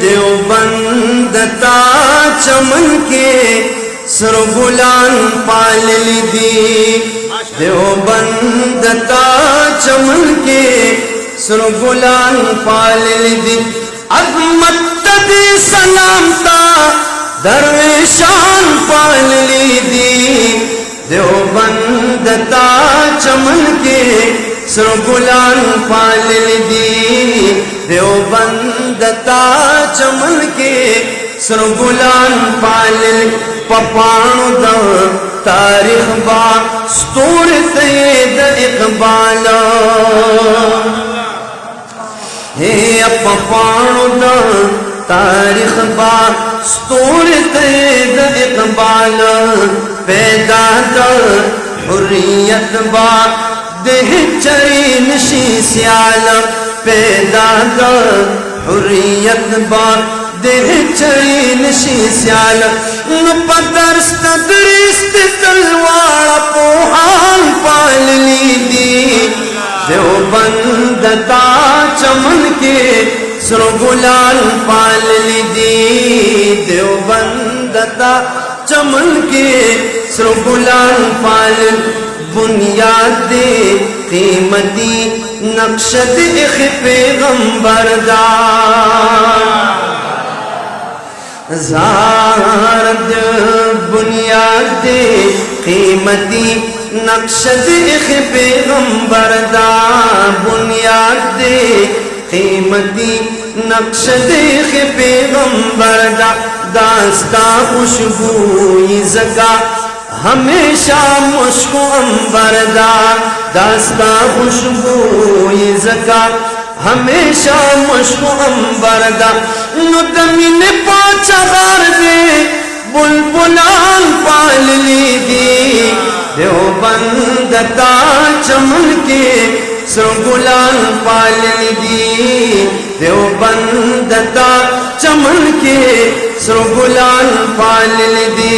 देवबंद ता चमन के सरगुलान पाल दी। देवबंद ता चमन के सरगुलान पाल दी। अजमत दी सलामता दरवेशान पाल दी। देवबंद ता चमन के सरगुलान पाल दी। देवबंद ता चमन के सरगुलान पाल पपाणु द तारीख बा स्तूर तैद इकबाल। हे पपाणु द तारीख बा स्तूर तैद इकबाल। पैदा द हुर्रियत बा देह चरी नशी सियाल। पैदा द हुर्रियत बा देह चरी नशी सियाल। पदरस्त दरिस्त तलवार पोहान पाल दी। देवबंद ता चमन के सरगुलान पाल दी। देवबंद ता चमन के सरगुलान पाल। बुनियाद कीमती नक्शद इख पैगंबर दा। ज़ारद बुनियाद कीमती नक्शद इख पैगंबर दा। बुनियाद कीमती नक्शद इख पैगंबर दा। दास्ता खुशबूई ज़का हमेशा मुश्को अंबरदा। दास्ता खुशबूई ज़का हमेशा मुश्को अंबरदा। नुदमिन पाचा गार दे बुलबुलान पाल दी। देवबंद ता चमन के सरगुलान पाल दी। देवबंद ता चमन के सरगुलान पाल दी।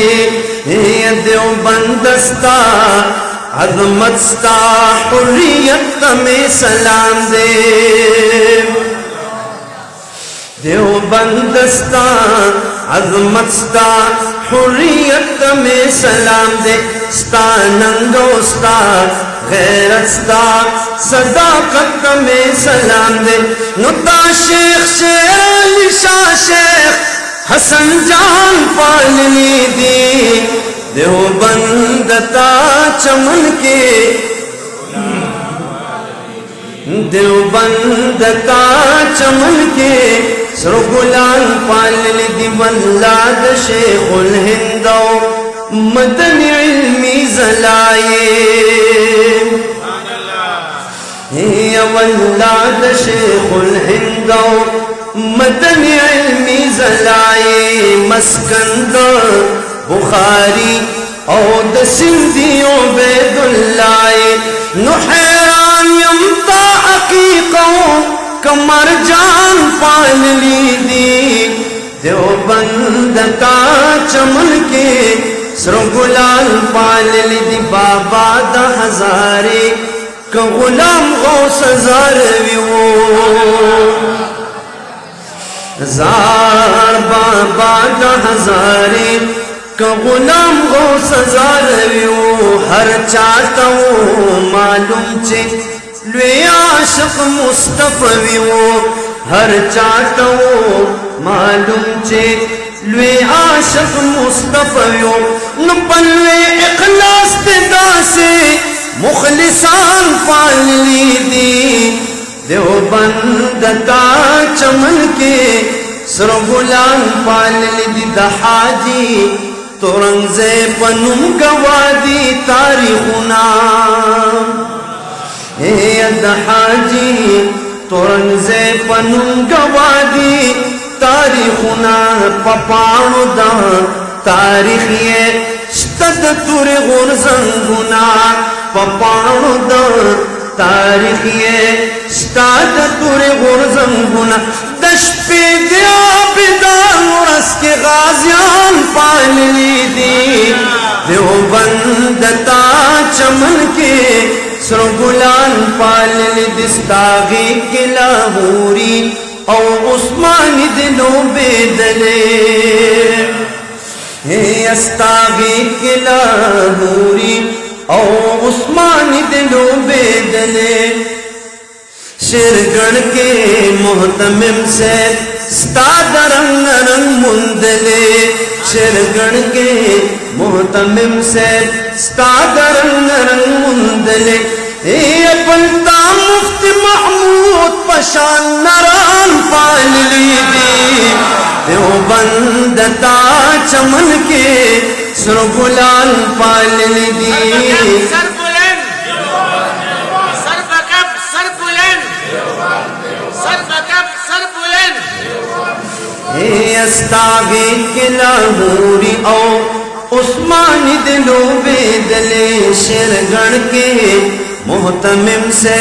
देवबंदस्ता अज़मतस्ता हुर्रियत में सलाम दे। देवबंदस्ता अज़मतस्ता हुर्रियत में सलाम दे। स्ता नंगोस्ता गैरस्ता सदाकत में सलाम दे। नुता शेख शेर अली शाह शेख हसन जान पाल दी। देवबंद ता चमन के देवबंद ता चमन के सरगुलान पाल दी। वल्लाद शेखुल हिंदो मदनी इल्मी ज़लाए। वल्लाद शेखुल हिंदो मदनी इल्मी ज़लाए। मस्कंद बुखारी और द सिंधियों बेदुल्लाए। नुहैरान यमता अकीकों कमर जान पाल दी। देवबंद ता चमन के सरगुलान पाल दी। बाबा द हजारे का गुलाम गौस ज़ारवी वो। ज़ार बाबा द हजारे का गुलाम गौस ज़ारवी वो। हर चाहता वो मालूम चे लुए आशिक मुस्तफ़वी वो। हर चाहता वो मालूम चे लुए आशिक मुस्तफ़वी वो। न पल्ले इखलास दिदा से मुखलिसान पाल दी। देवबंद ता चमन के सरगुलान पाल दी। दहाजी तुरंजे पनुम गवादी तारीखुना। दहाजी तुरंजे पनुम गवादी तारीखुना। पपाणु द तारीख ये स्तद तुर गुरजंगुना। पपाणु द तारीख ये स्ताद तुर गुरजंगुना। दश पे दिया बिदान रस के गाजियान पाल दी। देवबंद ता चमन के सरगुलान पाल दी। दिस्तागी के लाहौरी او عثمان دلو بیدلے استاغی کے لاہوری او عثمان دلو بیدلے شیرگڑھ کے محتمم سے ستاد رنگ رنگ مندلے شیرگڑھ کے محتمم سے ستاد رنگ رنگ مندلے پلتا مفتی محمود پشان نران پال لی دی دیوبندتا چمن کے سر گلال پال لی دی سر بلند سر بکب سر بلند سر بکب سر بلند استاغی کے لاہوری او عثمان دلو بیدلے شیرگڑھ کے محتمم سے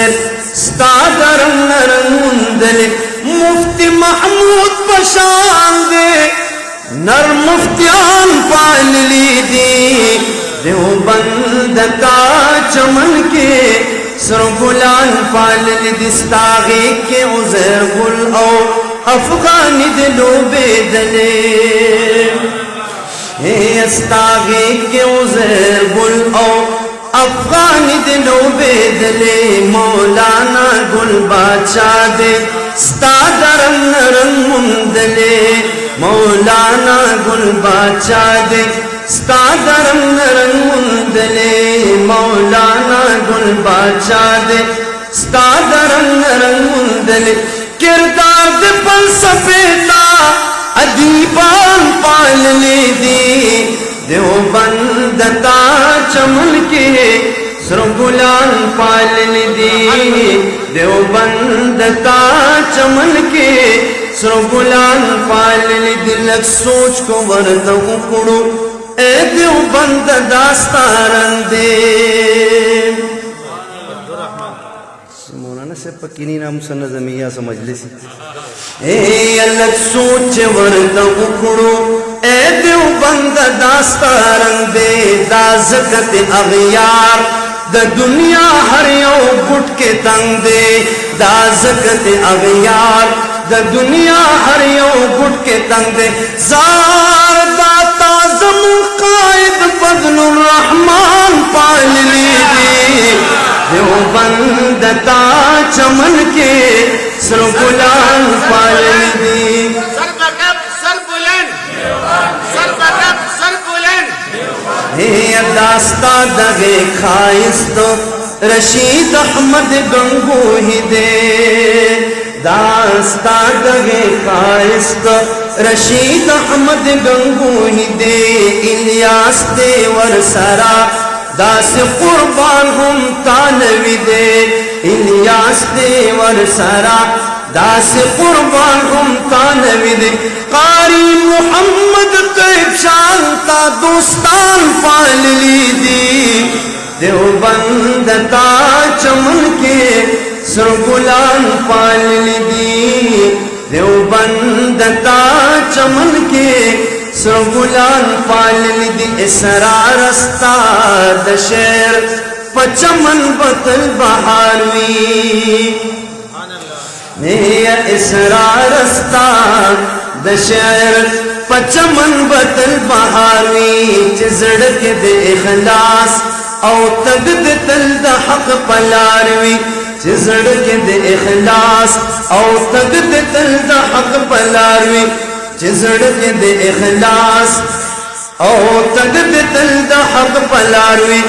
ستاد رنگ رنگ مندلے مفتی محمود پشان دے نر مفتیان پال لی دی دیوبندتا چمن کے سر گلان پال لی دی استاغی کے عزیر گل او افغانی دلو بیدلے استاغی کے عزیر گل او افغانی دلو بیدلے مولانا گل بادشاہ دے ستاد رنگ رنگ مندلے مولانا گل بادشاہ دے ستاد رنگ رنگ مندلے مولانا گل بادشاہ دے ستاد رنگ رنگ مندلے کردار دے فلسفیتا ادیبان پال لی دی دیوبندتا چمن کے سر گلان پال لی دی دیوبندتا چمن کے سر گلان پال لی دی لگ سوچ کو ورد اکڑو اے دیوبند داستارن دے مولانا سے پکینی نام سے نظمیہ سمجھ لیسی اے لگ سوچ ورد اکڑو اے دیوبند داستارن دے دا زکت اغیار دا دنیا ہر یو گٹ کے تنگ دے دا زکت اغیار دا دنیا ہر یو گٹ کے تنگ دے زار دا تازم قائد فضل الرحمن پال لی دی دیوبند تا چمن کے سر گلان پال لی دی سر بکب سر بلند سر بکب سر بلند داستا دغه خایست رشید احمد گنگوہی دے داستا دغه خایست رشید احمد گنگوہی دے الیاس دے ورسرا داس قربان ہم تانوی دے الیاس دے ورسرا داس قربان ہم تانوی دے قاری محمد قیب شانتا دوستان پال لی دی دیوبندتا چمن کے سر گلان پال لی دی دیوبندتا چمن کے سر گلان پال لی دی اسرار استاد شیر پچمن بطل بہاروی اسرار استاد دشیر پچمن بطل بہاروی چزڑک دے اخلاص او تگ دے تل دا حق پلاروی چزڑک دے اخلاص او تگ دے تل دا حق پلاروی چزڑک دے اخلاص او تگ دے تل دا حق پلاروی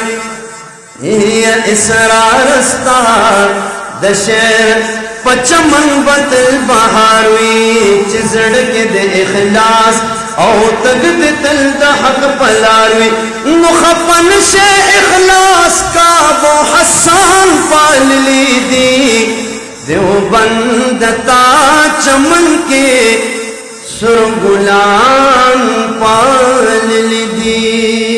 اسرار استاد دشیر پچمن بطل بہاروی چزڑک دے اخلاص او تگ دے تل دا حق پلاروی نخفن شے اخلاص کا وہ حسان پال لی دی دیوبندتا چمن کے سر گلان پال لی دی